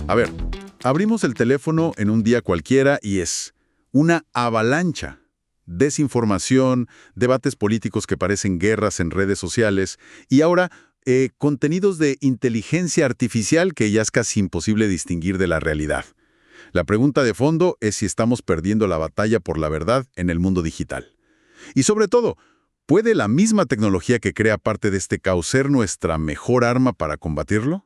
A ver, abrimos el teléfono en un día cualquiera y es una avalancha. Desinformación, debates políticos que parecen guerras en redes sociales y ahora contenidos de inteligencia artificial que ya es casi imposible distinguir de la realidad. La pregunta de fondo es si estamos perdiendo la batalla por la verdad en el mundo digital. Y sobre todo, ¿puede la misma tecnología que crea parte de este caos ser nuestra mejor arma para combatirlo?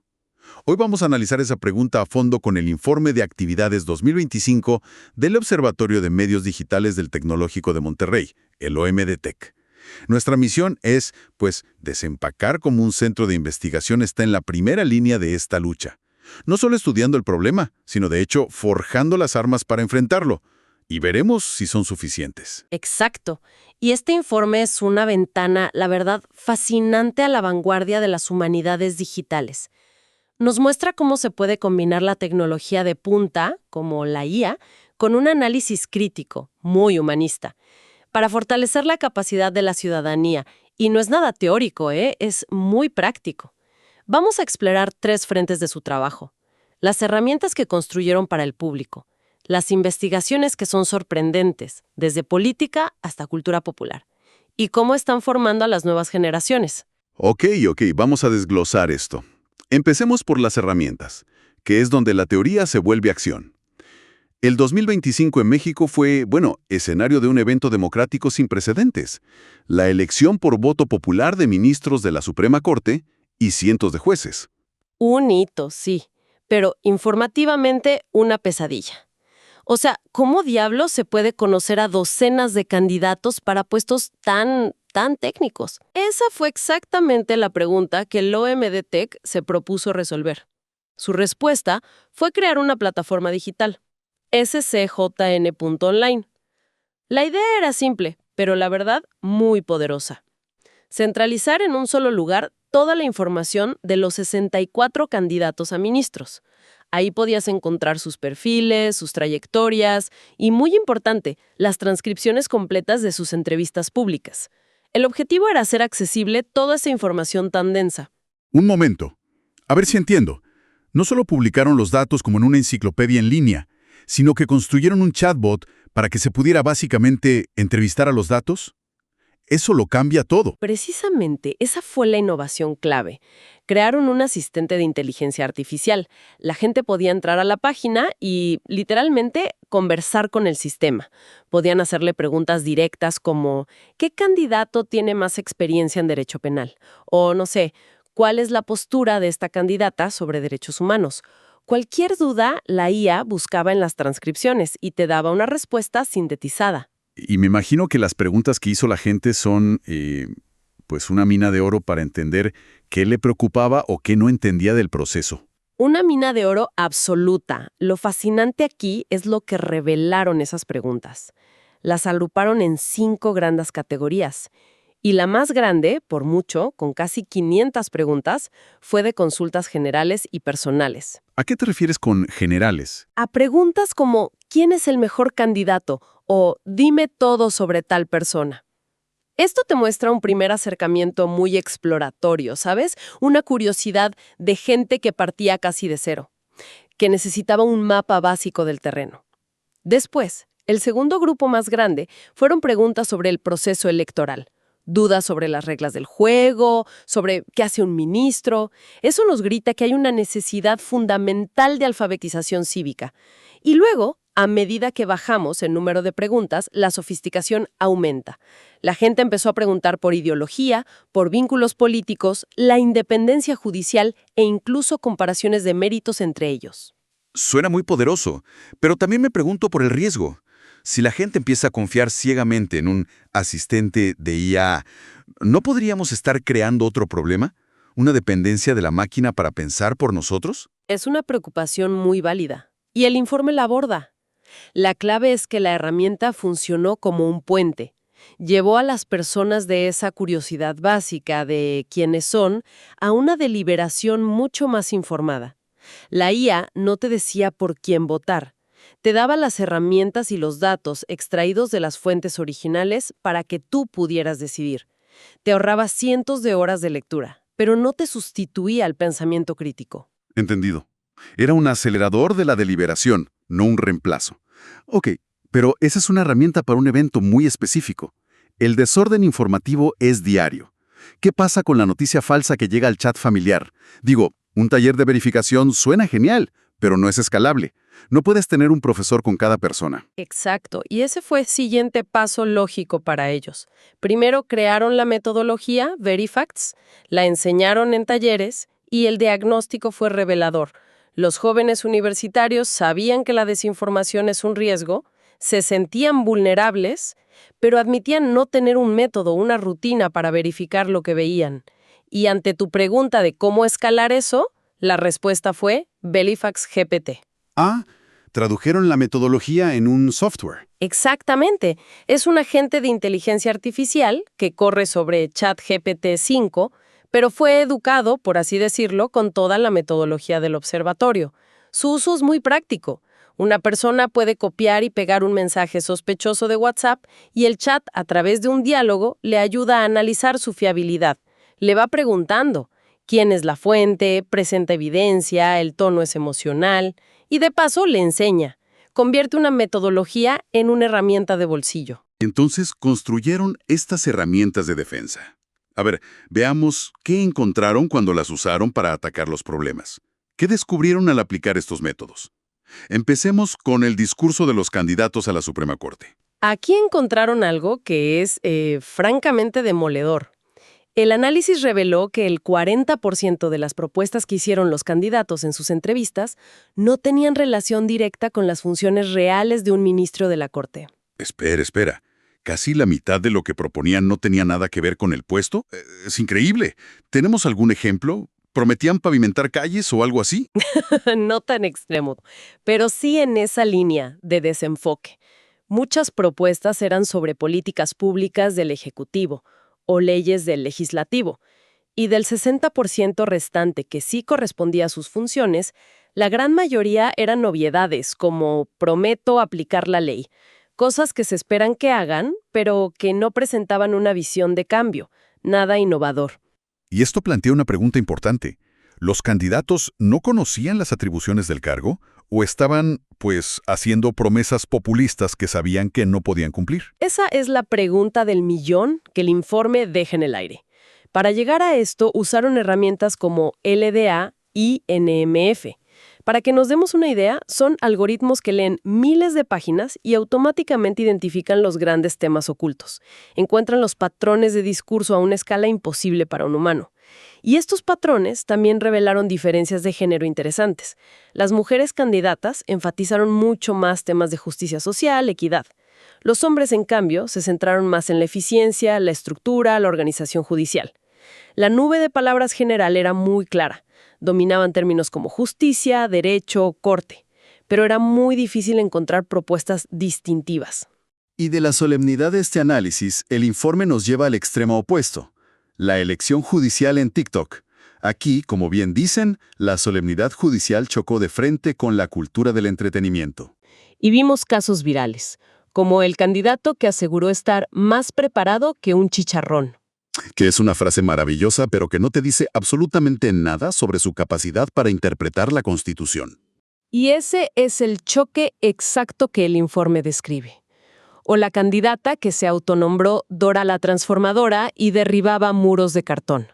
Hoy vamos a analizar esa pregunta a fondo con el Informe de Actividades 2025 del Observatorio de Medios Digitales del Tecnológico de Monterrey, el OMDTEC. Nuestra misión es, pues, desempacar cómo un centro de investigación está en la primera línea de esta lucha. No solo estudiando el problema, sino de hecho forjando las armas para enfrentarlo. Y veremos si son suficientes. Exacto. Y este informe es una ventana, la verdad, fascinante a la vanguardia de las humanidades digitales. Nos muestra cómo se puede combinar la tecnología de punta, como la IA, con un análisis crítico, muy humanista, para fortalecer la capacidad de la ciudadanía. Y no es nada teórico, es muy práctico. Vamos a explorar 3 frentes de su trabajo: las herramientas que construyeron para el público, las investigaciones que son sorprendentes, desde política hasta cultura popular, y cómo están formando a las nuevas generaciones. Ok, vamos a desglosar esto. Empecemos por las herramientas, que es donde la teoría se vuelve acción. El 2025 en México fue, escenario de un evento democrático sin precedentes. La elección por voto popular de ministros de la Suprema Corte y cientos de jueces. Un hito, sí, pero informativamente una pesadilla. O sea, ¿cómo diablos se puede conocer a docenas de candidatos para puestos tan técnicos? Esa fue exactamente la pregunta que el OMDTEC se propuso resolver. Su respuesta fue crear una plataforma digital, scjn.online. La idea era simple, pero la verdad muy poderosa. Centralizar en un solo lugar toda la información de los 64 candidatos a ministros. Ahí podías encontrar sus perfiles, sus trayectorias y, muy importante, las transcripciones completas de sus entrevistas públicas. El objetivo era hacer accesible toda esa información tan densa. Un momento. A ver si entiendo. No solo publicaron los datos como en una enciclopedia en línea, sino que construyeron un chatbot para que se pudiera básicamente entrevistar a los datos. Eso lo cambia todo. Precisamente, esa fue la innovación clave. Crearon un asistente de inteligencia artificial. La gente podía entrar a la página y, literalmente, conversar con el sistema. Podían hacerle preguntas directas como ¿qué candidato tiene más experiencia en derecho penal? O, no sé, ¿cuál es la postura de esta candidata sobre derechos humanos? Cualquier duda, la IA buscaba en las transcripciones y te daba una respuesta sintetizada. Y me imagino que las preguntas que hizo la gente son, pues, una mina de oro para entender qué le preocupaba o qué no entendía del proceso. Una mina de oro absoluta. Lo fascinante aquí es lo que revelaron esas preguntas. Las agruparon en 5 grandes categorías. Y la más grande, por mucho, con casi 500 preguntas, fue de consultas generales y personales. ¿A qué te refieres con generales? A preguntas como ¿quién es el mejor candidato? O dime todo sobre tal persona. Esto te muestra un primer acercamiento muy exploratorio, ¿sabes? Una curiosidad de gente que partía casi de cero, que necesitaba un mapa básico del terreno. Después, el segundo grupo más grande fueron preguntas sobre el proceso electoral. Dudas sobre las reglas del juego, sobre qué hace un ministro. Eso nos grita que hay una necesidad fundamental de alfabetización cívica. Y luego, a medida que bajamos el número de preguntas, la sofisticación aumenta. La gente empezó a preguntar por ideología, por vínculos políticos, la independencia judicial e incluso comparaciones de méritos entre ellos. Suena muy poderoso, pero también me pregunto por el riesgo. Si la gente empieza a confiar ciegamente en un asistente de IA, ¿no podríamos estar creando otro problema? ¿Una dependencia de la máquina para pensar por nosotros? Es una preocupación muy válida. Y el informe la aborda. La clave es que la herramienta funcionó como un puente. Llevó a las personas de esa curiosidad básica de quiénes son a una deliberación mucho más informada. La IA no te decía por quién votar. Te daba las herramientas y los datos extraídos de las fuentes originales para que tú pudieras decidir. Te ahorraba cientos de horas de lectura, pero no te sustituía al pensamiento crítico. Entendido. era un acelerador de la deliberación, no un reemplazo. Ok, pero esa es una herramienta para un evento muy específico. El desorden informativo es diario. ¿Qué pasa con la noticia falsa que llega al chat familiar? Digo, un taller de verificación suena genial, pero no es escalable. No puedes tener un profesor con cada persona. Exacto, y ese fue el siguiente paso lógico para ellos. Primero crearon la metodología Verifacts, la enseñaron en talleres y el diagnóstico fue revelador. Los jóvenes universitarios sabían que la desinformación es un riesgo, se sentían vulnerables, pero admitían no tener un método, una rutina para verificar lo que veían. Y ante tu pregunta de cómo escalar eso, la respuesta fue Verifax GPT. Ah, tradujeron la metodología en un software. Exactamente. Es un agente de inteligencia artificial que corre sobre ChatGPT 5, pero fue educado, por así decirlo, con toda la metodología del observatorio. Su uso es muy práctico. Una persona puede copiar y pegar un mensaje sospechoso de WhatsApp y el chat, a través de un diálogo, le ayuda a analizar su fiabilidad. Le va preguntando quién es la fuente, presenta evidencia, el tono es emocional y de paso le enseña. Convierte una metodología en una herramienta de bolsillo. Entonces construyeron estas herramientas de defensa. A ver, veamos qué encontraron cuando las usaron para atacar los problemas. ¿Qué descubrieron al aplicar estos métodos? Empecemos con el discurso de los candidatos a la Suprema Corte. Aquí encontraron algo que es francamente demoledor. El análisis reveló que el 40% de las propuestas que hicieron los candidatos en sus entrevistas no tenían relación directa con las funciones reales de un ministro de la Corte. Espera. ¿Casi la mitad de lo que proponían no tenía nada que ver con el puesto? Es increíble. ¿Tenemos algún ejemplo? ¿Prometían pavimentar calles o algo así? No tan extremo, pero sí en esa línea de desenfoque. Muchas propuestas eran sobre políticas públicas del Ejecutivo o leyes del Legislativo, y del 60% restante que sí correspondía a sus funciones, la gran mayoría eran novedades como prometo aplicar la ley, cosas que se esperan que hagan, pero que no presentaban una visión de cambio, nada innovador. Y esto plantea una pregunta importante. ¿Los candidatos no conocían las atribuciones del cargo o estaban, haciendo promesas populistas que sabían que no podían cumplir? Esa es la pregunta del millón que el informe deja en el aire. Para llegar a esto, usaron herramientas como LDA y NMF. Para que nos demos una idea, son algoritmos que leen miles de páginas y automáticamente identifican los grandes temas ocultos. Encuentran los patrones de discurso a una escala imposible para un humano. Y estos patrones también revelaron diferencias de género interesantes. Las mujeres candidatas enfatizaron mucho más temas de justicia social, equidad. Los hombres, en cambio, se centraron más en la eficiencia, la estructura, la organización judicial. La nube de palabras general era muy clara. Dominaban términos como justicia, derecho, corte. Pero era muy difícil encontrar propuestas distintivas. Y de la solemnidad de este análisis, el informe nos lleva al extremo opuesto. La elección judicial en TikTok. Aquí, como bien dicen, la solemnidad judicial chocó de frente con la cultura del entretenimiento. Y vimos casos virales, como el candidato que aseguró estar más preparado que un chicharrón. Que es una frase maravillosa, pero que no te dice absolutamente nada sobre su capacidad para interpretar la Constitución. Y ese es el choque exacto que el informe describe. O la candidata que se autonombró Dora la Transformadora y derribaba muros de cartón.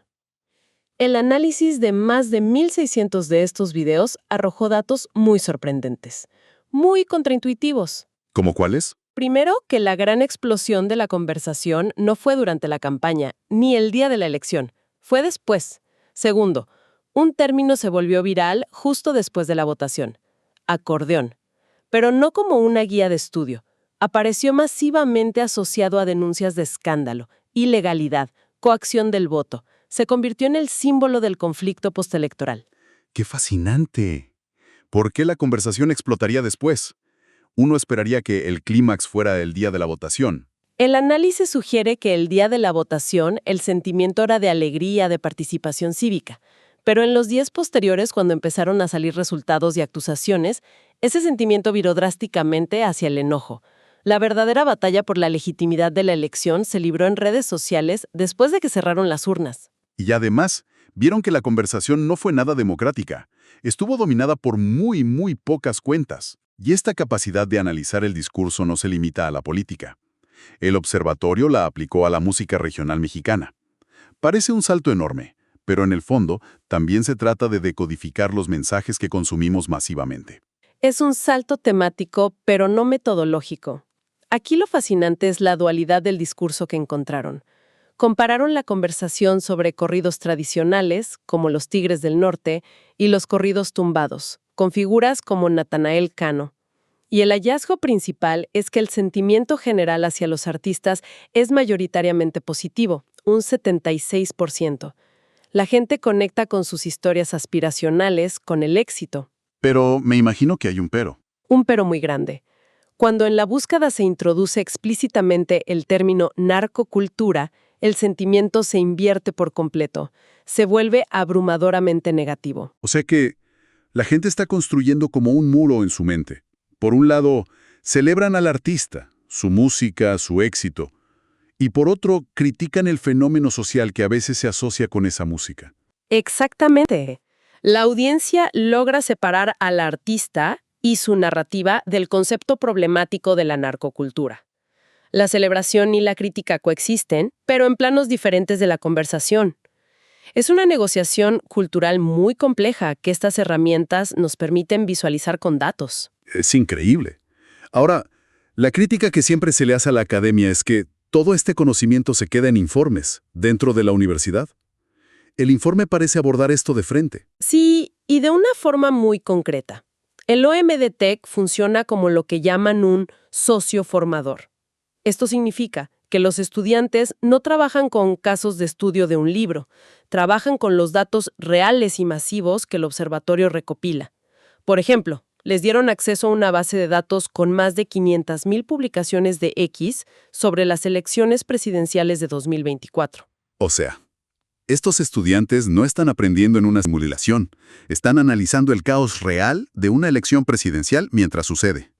El análisis de más de 1,600 de estos videos arrojó datos muy sorprendentes, muy contraintuitivos. ¿Cómo cuáles? Primero, que la gran explosión de la conversación no fue durante la campaña, ni el día de la elección, fue después. Segundo, un término se volvió viral justo después de la votación, acordeón, pero no como una guía de estudio. Apareció masivamente asociado a denuncias de escándalo, ilegalidad, coacción del voto. Se convirtió en el símbolo del conflicto postelectoral. ¡Qué fascinante! ¿Por qué la conversación explotaría después? Uno esperaría que el clímax fuera el día de la votación. El análisis sugiere que el día de la votación el sentimiento era de alegría, de participación cívica. Pero en los días posteriores, cuando empezaron a salir resultados y acusaciones, ese sentimiento viró drásticamente hacia el enojo. La verdadera batalla por la legitimidad de la elección se libró en redes sociales después de que cerraron las urnas. Y además, vieron que la conversación no fue nada democrática. estuvo dominada por muy pocas cuentas. Y esta capacidad de analizar el discurso no se limita a la política. El observatorio la aplicó a la música regional mexicana. Parece un salto enorme, pero en el fondo también se trata de decodificar los mensajes que consumimos masivamente. Es un salto temático, pero no metodológico. Aquí lo fascinante es la dualidad del discurso que encontraron. Compararon la conversación sobre corridos tradicionales, como los Tigres del Norte, y los corridos tumbados, con figuras como Natanael Cano. Y el hallazgo principal es que el sentimiento general hacia los artistas es mayoritariamente positivo, un 76%. La gente conecta con sus historias aspiracionales, con el éxito. Pero me imagino que hay un pero. Un pero muy grande. Cuando en la búsqueda se introduce explícitamente el término narcocultura, el sentimiento se invierte por completo. Se vuelve abrumadoramente negativo. O sea que la gente está construyendo como un muro en su mente. Por un lado, celebran al artista, su música, su éxito. Y por otro, critican el fenómeno social que a veces se asocia con esa música. Exactamente. La audiencia logra separar al artista y su narrativa del concepto problemático de la narcocultura. La celebración y la crítica coexisten, pero en planos diferentes de la conversación. Es una negociación cultural muy compleja que estas herramientas nos permiten visualizar con datos. Es increíble. Ahora, la crítica que siempre se le hace a la academia es que todo este conocimiento se queda en informes, dentro de la universidad. El informe parece abordar esto de frente. Sí, y de una forma muy concreta. El OMDTEC funciona como lo que llaman un socio formador. Esto significa que los estudiantes no trabajan con casos de estudio de un libro, trabajan con los datos reales y masivos que el observatorio recopila. Por ejemplo, les dieron acceso a una base de datos con más de 500,000 publicaciones de X sobre las elecciones presidenciales de 2024. O sea, estos estudiantes no están aprendiendo en una simulación, están analizando el caos real de una elección presidencial mientras sucede.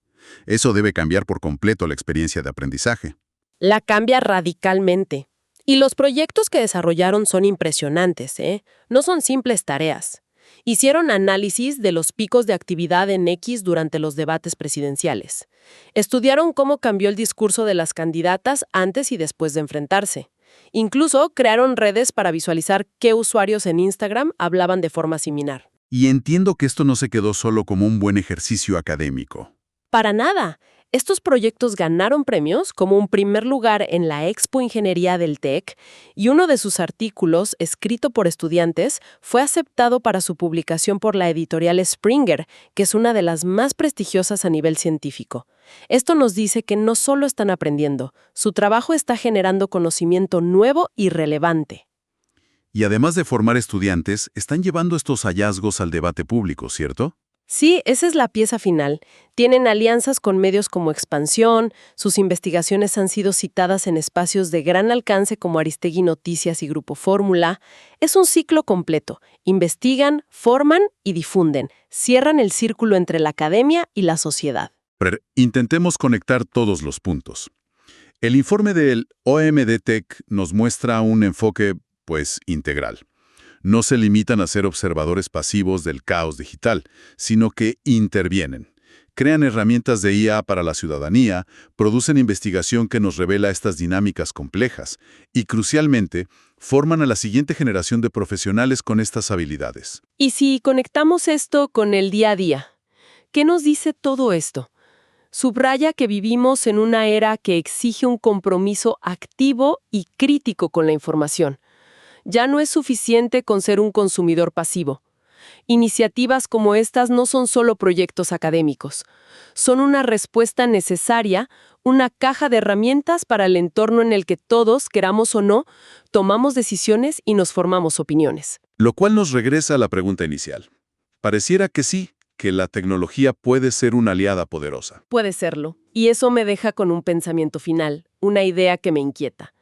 Eso debe cambiar por completo la experiencia de aprendizaje. La cambia radicalmente. Y los proyectos que desarrollaron son impresionantes, ¿eh? No son simples tareas. Hicieron análisis de los picos de actividad en X durante los debates presidenciales. Estudiaron cómo cambió el discurso de las candidatas antes y después de enfrentarse. Incluso crearon redes para visualizar qué usuarios en Instagram hablaban de forma similar. Y entiendo que esto no se quedó solo como un buen ejercicio académico. Para nada. Estos proyectos ganaron premios como un primer lugar en la Expo Ingeniería del TEC y uno de sus artículos, escrito por estudiantes, fue aceptado para su publicación por la editorial Springer, que es una de las más prestigiosas a nivel científico. Esto nos dice que no solo están aprendiendo, su trabajo está generando conocimiento nuevo y relevante. Y además de formar estudiantes, están llevando estos hallazgos al debate público, ¿cierto? Sí, esa es la pieza final. Tienen alianzas con medios como Expansión, sus investigaciones han sido citadas en espacios de gran alcance como Aristegui Noticias y Grupo Fórmula. Es un ciclo completo. Investigan, forman y difunden. Cierran el círculo entre la academia y la sociedad. Pero intentemos conectar todos los puntos. El informe del OMDTEC nos muestra un enfoque, integral. No se limitan a ser observadores pasivos del caos digital, sino que intervienen. Crean herramientas de IA para la ciudadanía, producen investigación que nos revela estas dinámicas complejas y, crucialmente, forman a la siguiente generación de profesionales con estas habilidades. Y si conectamos esto con el día a día, ¿qué nos dice todo esto? Subraya que vivimos en una era que exige un compromiso activo y crítico con la información. Ya no es suficiente con ser un consumidor pasivo. Iniciativas como estas no son solo proyectos académicos. Son una respuesta necesaria, una caja de herramientas para el entorno en el que todos, queramos o no, tomamos decisiones y nos formamos opiniones. Lo cual nos regresa a la pregunta inicial. Pareciera que sí, que la tecnología puede ser una aliada poderosa. Puede serlo. Y eso me deja con un pensamiento final, una idea que me inquieta.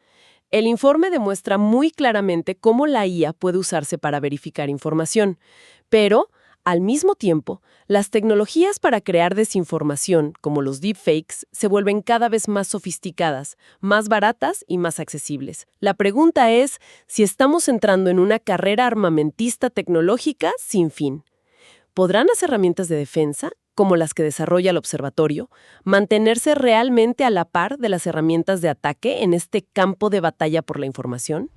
El informe demuestra muy claramente cómo la IA puede usarse para verificar información, pero, al mismo tiempo, las tecnologías para crear desinformación, como los deepfakes, se vuelven cada vez más sofisticadas, más baratas y más accesibles. La pregunta es si estamos entrando en una carrera armamentista tecnológica sin fin. ¿podrán las herramientas de defensa, como las que desarrolla el observatorio, mantenerse realmente a la par de las herramientas de ataque en este campo de batalla por la información?